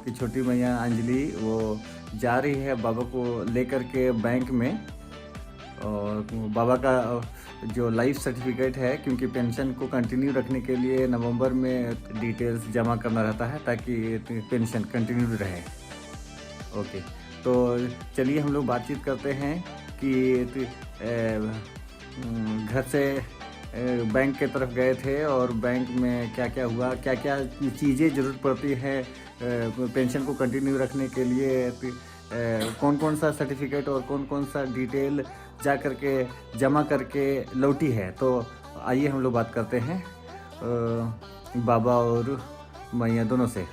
आपकी छोटी मैया अंजलि वो जा रही है बाबा को लेकर के बैंक में। और बाबा का जो लाइफ सर्टिफिकेट है, क्योंकि पेंशन को कंटिन्यू रखने के लिए नवंबर में डिटेल्स जमा करना रहता है ताकि पेंशन कंटिन्यू रहे। ओके, तो चलिए हम लोग बातचीत करते हैं कि घर से बैंक के तरफ गए थे और बैंक में क्या क्या हुआ, क्या क्या चीज़ें ज़रूरत पड़ती है पेंशन को कंटिन्यू रखने के लिए, कौन कौन सा सर्टिफिकेट और कौन कौन सा डिटेल जा करके जमा करके लौटी है। तो आइए हम लोग बात करते हैं बाबा और मैया दोनों से।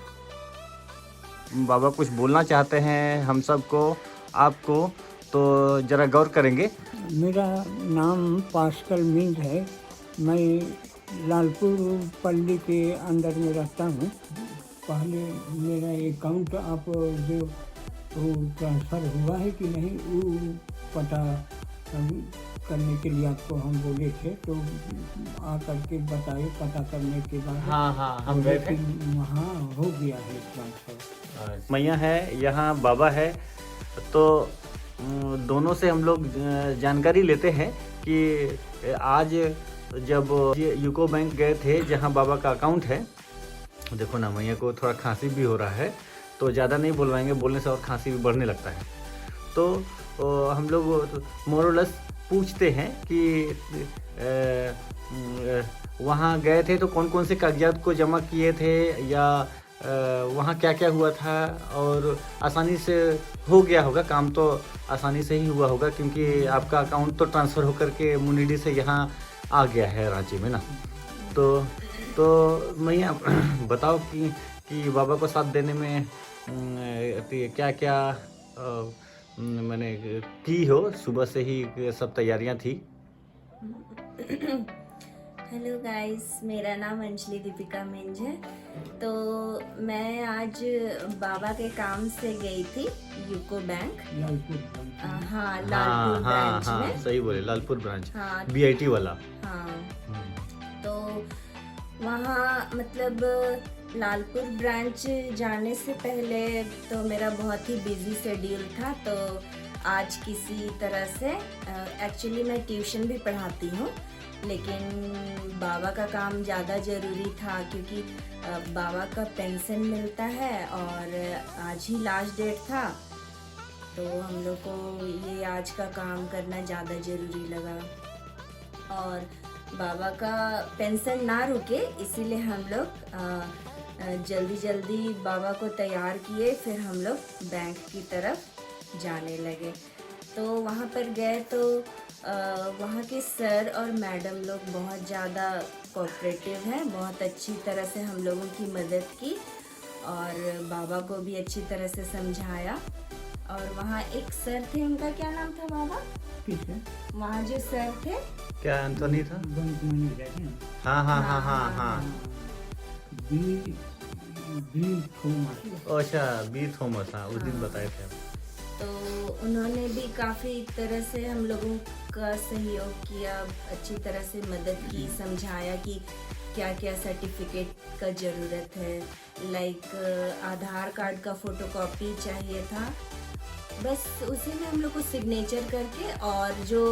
बाबा कुछ बोलना चाहते हैं हम सबको, आपको, तो ज़रा गौर करेंगे। मेरा नाम पास्कल मिंज है। मैं लालपुर पल्ली के अंदर में रहता हूँ। पहले मेरा अकाउंट आप जो ट्रांसफ़र हुआ है कि नहीं वो पता करने के लिए आपको हम बोले थे, तो आ करके बताए। पता करने के बाद हाँ हम गए थे, वहाँ हो गया है ट्रांसफ़र। मैया है यहाँ, बाबा है, तो दोनों से हम लोग जानकारी लेते हैं कि आज जब यूको बैंक गए थे जहाँ बाबा का अकाउंट है। देखो ना, मैया को थोड़ा खांसी भी हो रहा है, तो ज़्यादा नहीं बोलवाएंगे, बोलने से और खांसी भी बढ़ने लगता है। तो हम लोग मोरलेस पूछते हैं कि वहाँ गए थे तो कौन कौन से कागजात को जमा किए थे, या वहाँ क्या क्या हुआ था। और आसानी से हो गया होगा काम, तो आसानी से ही हुआ होगा क्योंकि आपका अकाउंट तो ट्रांसफ़र होकर के मुनिडी से यहाँ आ गया है रांची में ना। तो मैया बताओ कि बाबा को साथ देने में क्या क्या मैंने की हो। सुबह से ही सब तैयारियां थी। हेलो गाइस, मेरा नाम अंजलि दीपिका मिंज है। तो मैं आज बाबा के काम से गई थी यूको बैंक। हाँ, लालपुर ब्रांच में। सही बोले, लालपुर ब्रांच। हाँ, बीआईटी वाला। हाँ। तो वहाँ मतलब लालपुर ब्रांच जाने से पहले तो मेरा बहुत ही बिजी शेड्यूल था। तो आज किसी तरह से एक्चुअली मैं ट्यूशन भी पढ़ाती हूँ, लेकिन बाबा का काम ज़्यादा ज़रूरी था क्योंकि बाबा का पेंशन मिलता है और आज ही लास्ट डेट था। तो हम लोग को ये आज का काम करना ज़्यादा ज़रूरी लगा और बाबा का पेंशन ना रुके, इसीलिए हम लोग जल्दी जल्दी बाबा को तैयार किए। फिर हम लोग बैंक की तरफ जाने लगे। तो वहाँ पर गए तो वहाँ के सर और मैडम लोग बहुत ज़्यादा कोऑपरेटिव हैं, बहुत अच्छी तरह से हम लोगों की मदद की और बाबा को भी अच्छी तरह से समझाया। और वहाँ एक सर थे, उनका क्या नाम था बाबा? वहाँ जो सर थे, क्या एंथोनी था? हाँ। अच्छा, बी थॉमस। हाँ, उस दिन बताए थे। तो उन्होंने भी काफ़ी तरह से हम लोगों का सहयोग किया, अच्छी तरह से मदद की, समझाया कि क्या क्या सर्टिफिकेट का ज़रूरत है। लाइक आधार कार्ड का फ़ोटोकॉपी चाहिए था, बस उसी में हम लोग को सिग्नेचर करके, और जो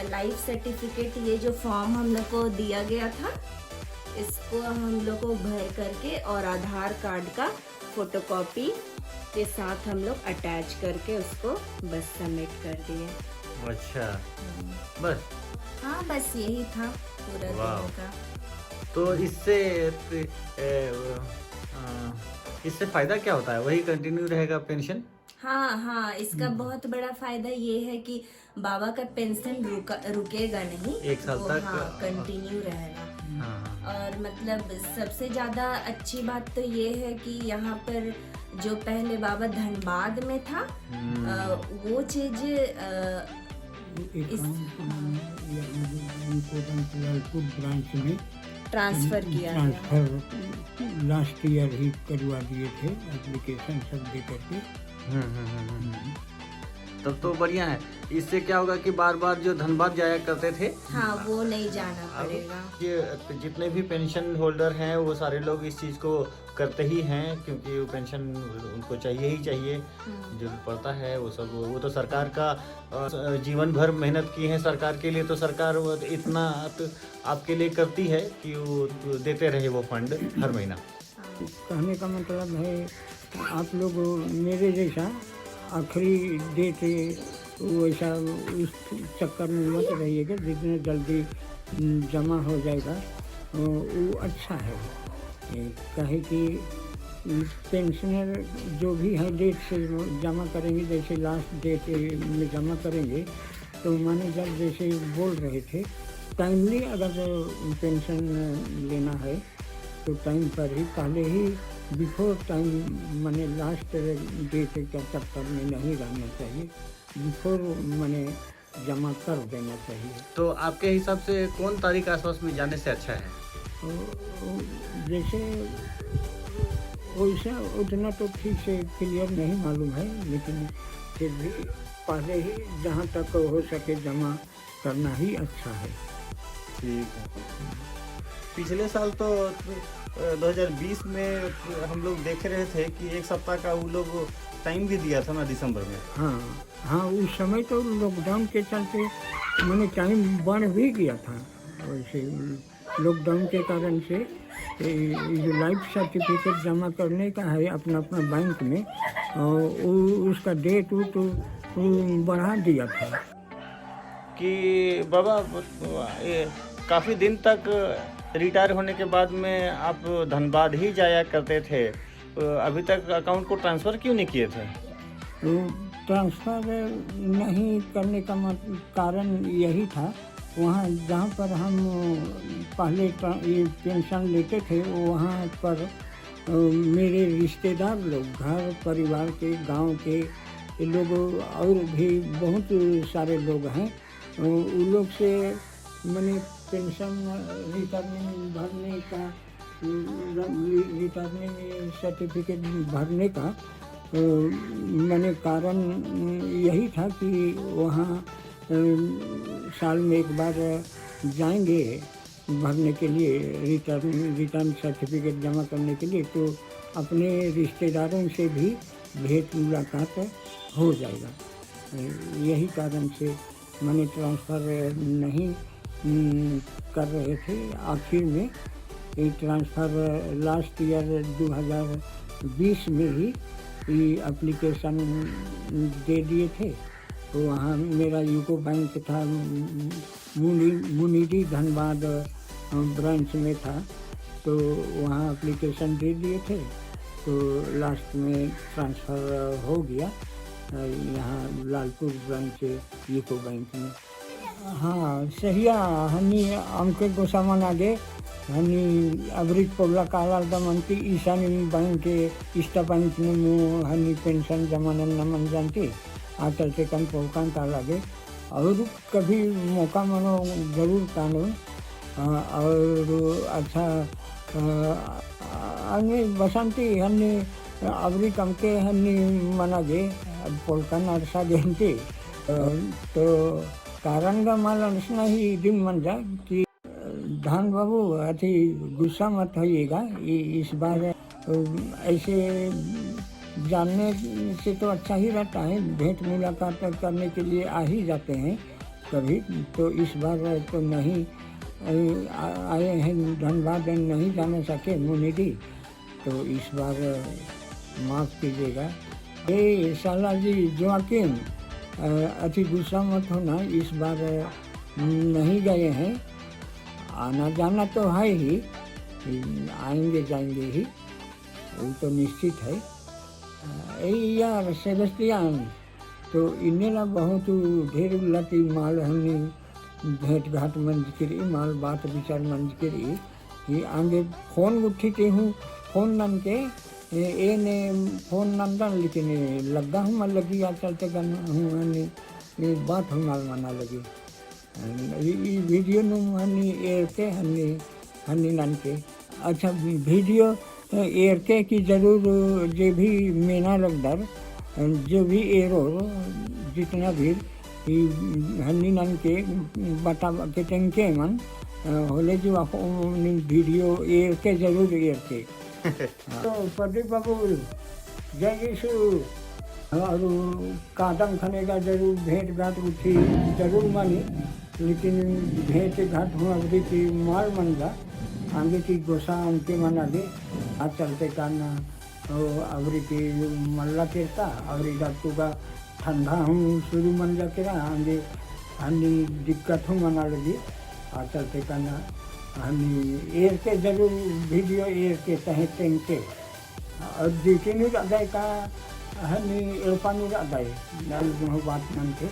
लाइफ सर्टिफिकेट, ये जो फॉर्म हम लोग को दिया गया था, इसको हम लोग को भर करके और आधार कार्ड का फ़ोटोकॉपी के साथ हम लोग अटैच करके उसको बस सबमिट कर दिए। अच्छा, बस? हाँ, बस यही था पूरा दिन का। तो इससे फ़ायदा क्या होता है? वही कंटिन्यू रहेगा पेंशन? हाँ, इसका बहुत बड़ा फायदा ये है कि बाबा का पेंशन रुकेगा नहीं, 1 साल तक। हाँ, कंटिन्यू रहेगा। हाँ। और मतलब सबसे ज़्यादा अच्छी बात तो ये है कि यहाँ पर जो पहले बाबा धनबाद में था, वो चीज़ लालपुर ब्रांच में ट्रांसफ़र किया गया। ट्रांसफ़र लास्ट ईयर ही करवा दिए थे, एप्लीकेशन सब दे करके। तब तो बढ़िया है। इससे क्या होगा कि बार बार जो धनबाद जाया करते थे, हाँ वो नहीं जाना पड़ेगा। ये जितने भी पेंशन होल्डर हैं वो सारे लोग इस चीज़ को करते ही हैं, क्योंकि वो पेंशन उनको चाहिए ही चाहिए, जरूरत पड़ता है। वो सब वो तो सरकार का जीवन भर मेहनत की है सरकार के लिए, तो सरकार वो इतना तो आपके लिए करती है कि वो देते रहे वो फंड हर महीना। कहने का मतलब है आप लोग मेरे जैसा आखिरी डेट वैसा उस चक्कर में मत रहिएगा, जितने जल्दी जमा हो जाएगा वो अच्छा है। कहे कि पेंशनर जो भी है डेट से जमा करेंगे, जैसे लास्ट डेट में जमा करेंगे, तो माने जब जैसे बोल रहे थे टाइमली अगर पेंशन लेना है तो टाइम पर ही, पहले ही बिफोर टाइम माने लास्ट डेट के चक्कर में नहीं रहना चाहिए, बिफोर माने जमा कर देना चाहिए। तो आपके हिसाब से कौन तारीख आसपास में जाने से अच्छा है? जैसे वैसा उतना तो ठीक से क्लियर नहीं मालूम है, लेकिन फिर भी पहले ही जहाँ तक हो सके जमा करना ही अच्छा है। ठीक है। पिछले साल तो 2020 में हम लोग देख रहे थे कि एक सप्ताह का वो लोग टाइम भी दिया था ना, दिसंबर में। हाँ, उस समय तो लॉकडाउन के चलते मैंने टाइम बढ़ भी गया था। वैसे लॉकडाउन के कारण से जो लाइफ सर्टिफिकेट जमा करने का है अपना अपना बैंक में, उसका डेट तो बढ़ा दिया था कि बाबा काफ़ी दिन तक रिटायर होने के बाद में आप धनबाद ही जाया करते थे, अभी तक अकाउंट को ट्रांसफ़र क्यों नहीं किए थे? ट्रांसफ़र नहीं करने का कारण यही था, वहाँ जहाँ पर हम पहले ये पेंशन लेते थे वहाँ पर मेरे रिश्तेदार लोग, घर परिवार के, गांव के लोग और भी बहुत सारे लोग हैं, उन लोग से मैंने पेंशन रिटर्निंग भरने का, रिटर्निंग सर्टिफिकेट भरने का मैंने कारण यही था कि वहाँ साल में एक बार जाएंगे भरने के लिए, रिटर्न सर्टिफिकेट जमा करने के लिए, तो अपने रिश्तेदारों से भी भेंट मुलाकात हो जाएगा। यही कारण से मैंने ट्रांसफ़र नहीं कर रहे थे। आखिर में ये ट्रांसफ़र लास्ट ईयर 2020 में ही एप्लीकेशन दे दिए थे, तो वहाँ मेरा यूको बैंक था, मुनीडी धनबाद ब्रांच में था, तो वहाँ एप्लीकेशन दे दिए थे, तो लास्ट में ट्रांसफ़र हो गया यहाँ लालपुर ब्रांच यूको बैंक में। हाँ सहिया हनी हमके गोसामान आगे हनी अवरित पोला कालाल दमनती ईशानी बैंक के इष्टा बैंक में मु हनी पेंशन जमानन नमन जानती आचल से कन पोकान का लगे, और कभी मौका मनो जरूर कानून और अच्छा अन्य बसंती हनी अवरी कम के हनी मना गे पोलकान अरसा गेंती, तो कारण का मालूम नहीं दिन मन जा कि धान बाबू अति गुस्सा मत होइएगा, इस बार ऐसे जानने से तो अच्छा ही रहता है, भेंट मुलाकात करने के लिए आ ही जाते हैं कभी, तो इस बार तो नहीं आए हैं धनबाद, नहीं जाने सके मुनीडी, तो इस बार माफ़ कीजिएगा। ये साला जी जोआकिम अति गुस्सा मत होना, इस बार नहीं गए हैं, आना जाना तो है ही, आएंगे जाएंगे ही, वो तो निश्चित है। यार सेबस्टियन तो इन्हें बहुत ढेर लती माल हमने भेंट घाट मंज करी, माल बात विचार मंज करी, ये आगे फ़ोन उठी हूँ, फ़ोन नन के ए ने फ़ोन नंदन, लेकिन लगा हूँ मैं लगी आज चलते गन हूँ बात हम माना लगी वीडियो हनी एयर के हनी नन के। अच्छा वीडियो एयर के की जरूर जे भी मेना लगदर जो भी एरो जितना भी हन्नी नन के बता के टेंके मन होले जो आप वीडियो एर के जरूर एर के तो प्रदीप बाबू जय यीशु और कादम खनेगा जरूर भेंट घाट उठी जरूर मानी लेकिन भेंट घाट हुआ अवधि की माल मन जा आगे की गोसा उनके मन आगे हाथ चलते करना और अवरी की मल्ला केरता अवरी रातों का ठंडा हम शुरू मन जा के आगे हनी दिक्कत हूँ मना लगी हाथ चलते करना हनी एर के जरूर वीडियो एर के तहे टेंग के और ड्यूटी नहीं रहा का हनी एड़पा नहीं रहा दाल बात मन के